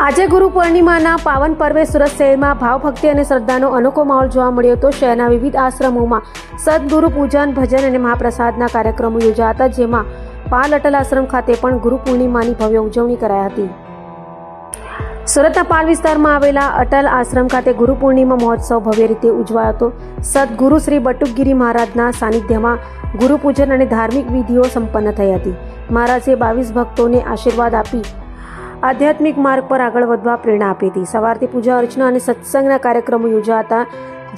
આજે ગુરુ પૂર્ણિમાના પાવન પર્વે સુરત શહેરમાં ભાવભક્તિ અને શ્રદ્ધાનો અનોખો માહોલ જોવા મળ્યો હતો। શહેરના વિવિધ આશ્રમોમાં સદગુરુ પૂજન, ભજન અને મહાપ્રસાદના કાર્યક્રમો યોજાયા હતા, જેમાં પાલ અટલ આશ્રમ ખાતે પણ ગુરુ પૂર્ણિમાની ભવ્ય ઉજવણી કરાઈ હતી। સુરતના પાલ વિસ્તારમાં આવેલા અટલ આશ્રમ ખાતે ગુરુ પૂર્ણિમા મહોત્સવ ભવ્ય રીતે ઉજવાયો હતો। સદગુરુ શ્રી બટુકગીરી મહારાજના સાનિધ્યમાં ગુરુ પૂજન અને ધાર્મિક વિધિઓ સંપન્ન થઈ હતી। મહારાજે 22 ભક્તોને આશીર્વાદ આપી આધ્યાત્મિક માર્ગ પર આગળ વધવા પ્રેરણા આપી હતી। સવારથી પૂજા અર્ચના અને સત્સંગના કાર્યક્રમો યોજાયા હતા,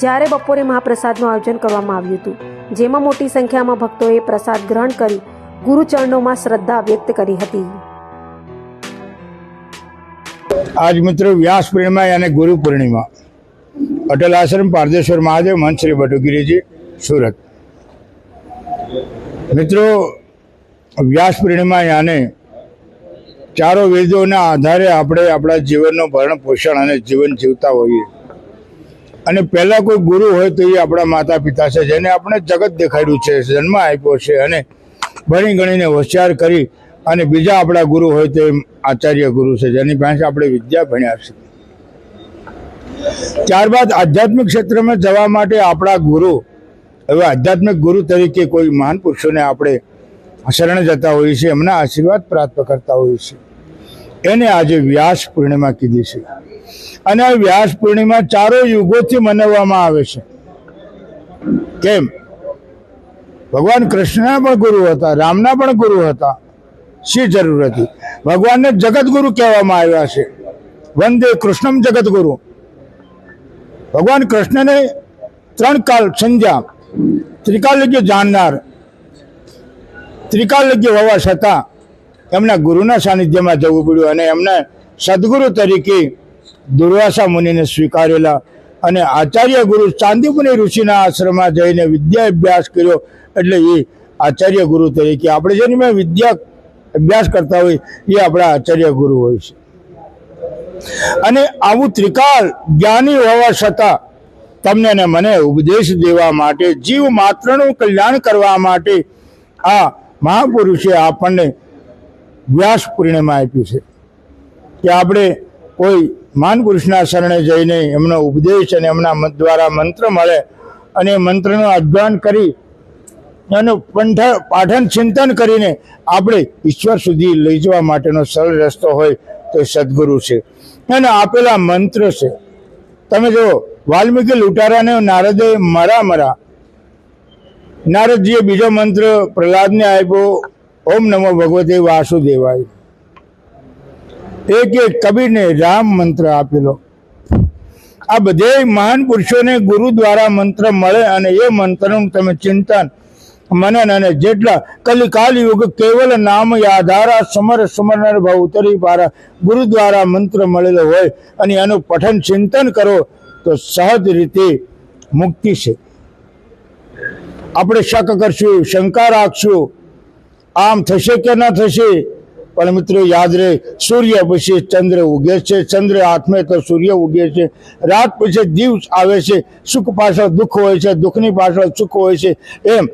જ્યારે બપોરે મહાપ્રસાદનું આયોજન કરવામાં આવ્યું હતું, જેમાં મોટી સંખ્યામાં ભક્તોએ પ્રસાદ ગ્રહણ કરી ગુરુચરણોમાં શ્રદ્ધા વ્યક્ત કરી હતી। आज मित्रों व्यास पूर्णिमा यानी गुरु पूर्णिमा अटल आश्रम पारदेश्वर महादेव मंच श्री बटुकगिरी जी सूरत। मित्रों व्यास पूर्णिमा यानी चारों वेदोना आधारे આપણે આપણા જીવનનો ભરણ પોષણ અને જીવન જીવતા હોઈએ અને પહેલા કોઈ ગુરુ હોય તો એ આપણા માતા પિતા છે, જેને આપણે જગત દેખાડ્યું છે, જન્મ આપ્યો છે અને ભણી ગણીને હોશિયાર કરી અને બીજા આપણા ગુરુ હોય તો આચાર્ય ગુરુ છે, જેની પાસે આપણે વિદ્યા ભણ્યા છે। ત્યારબાદ આધ્યાત્મિક ક્ષેત્રમાં જવા માટે આપણા ગુરુ, હવે આધ્યાત્મિક ગુરુ તરીકે કોઈ મહાન પુરુષોને આપણે શરણ જતા હોઈએ છીએ, એમના આશીર્વાદ પ્રાપ્ત કરતા હોઈએ છીએ। એને આજે વ્યાસ પૂર્ણિમા કીધી છે અને આ વ્યાસ પૂર્ણિમા ચારો યુગોથી મનાવવામાં આવે છે। કેમ? ભગવાન કૃષ્ણના પણ ગુરુ હતા, રામના પણ ગુરુ હતા। શી જરૂર હતી? ભગવાનને જગત ગુરુ કહેવામાં આવ્યા છે। વંદે કૃષ્ણમ જગત ગુરુ। ભગવાન કૃષ્ણને 3 કાલ સંધ્યા ત્રિકાલજ્ઞ જાણનાર, ત્રિકાલજ્ઞ હોવા છતાં એમના ગુરુના સાનિધ્યમાં જવું પડ્યું અને એમને સદગુરુ તરીકે દુર્વાસા મુનિને સ્વીકારેલા અને આચાર્ય ગુરુ ચાંદીમુનિ ઋષિના આશ્રમમાં જઈને વિદ્યા અભ્યાસ કર્યો, એટલે એ આચાર્ય ગુરુ તરીકે આપણે જેની વિદ્યા અભ્યાસ કરતા હોય એ આપણા આચાર્ય ગુરુ હોય છે। અને આવું ત્રિકાલ જ્ઞાની હોવા છતાં તમને ને મને ઉપદેશ દેવા માટે, જીવ માત્રનું કલ્યાણ કરવા માટે આ મહાપુરુષે આપણને વ્યાસ પૂર્ણિમા આપી છે કે આપણે કોઈ મહાન પુરુષના શરણે જઈને એમનો ઉપદેશ અને એમના મત દ્વારા મંત્ર મળે અને મંત્રનું અધ્યયન કરી એનું પાઠન ચિંતન કરીને આપણે ઈશ્વર સુધી લઈ જવા માટેનો સરળ રસ્તો હોય તો સદગુરુ છે, એને આપેલા મંત્ર છે। તમે જો વાલ્મીકી લૂંટારાને નારદે મરા નારદજીએ બીજો મંત્ર પ્રહલાદને આપ્યો, ઓમ નમો ભગવતે વાસુદેવાય। એક કબીરને રામ મંત્ર આપેલો। આ બધે મહાન પુરુષોને ગુરુ દ્વારા મંત્ર મળે અને એ મંત્રનું તમે ચિંતન, મનન અને જેટલા કલિકાલ યુગ કેવલ નામ યાધારા સમર સમર ભાવ ઉતરી પારા ગુરુ દ્વારા મંત્ર મળેલો હોય અને એનું પઠન ચિંતન કરો તો સહજ રીતે મુક્તિ છે। આપણે શક કરશું, શંકા રાખશું, આમ થશે કે ના થશે, પણ મિત્રો યાદ રહે, સૂર્ય પછી ચંદ્ર ઉગે છે, ચંદ્ર હાથમે તો સૂર્ય ઉગે છે, રાત પછી દિવસ આવે છે, સુખ પાછળ દુઃખ હોય છે, દુઃખની પાછળ સુખ હોય છે। એમ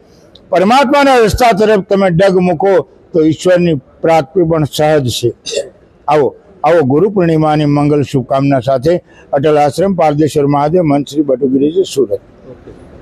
પરમાત્માના રસ્તા તરફ તમે ડગ મૂકો તો ઈશ્વરની પ્રાપ્તિ પણ સહજ છે। આવો ગુરુ પૂર્ણિમાની મંગલ શુભકામના સાથે અટલ આશ્રમ પારદેશ્વર મહાદેવ મંચ શ્રી બટુકગીરી સુરત।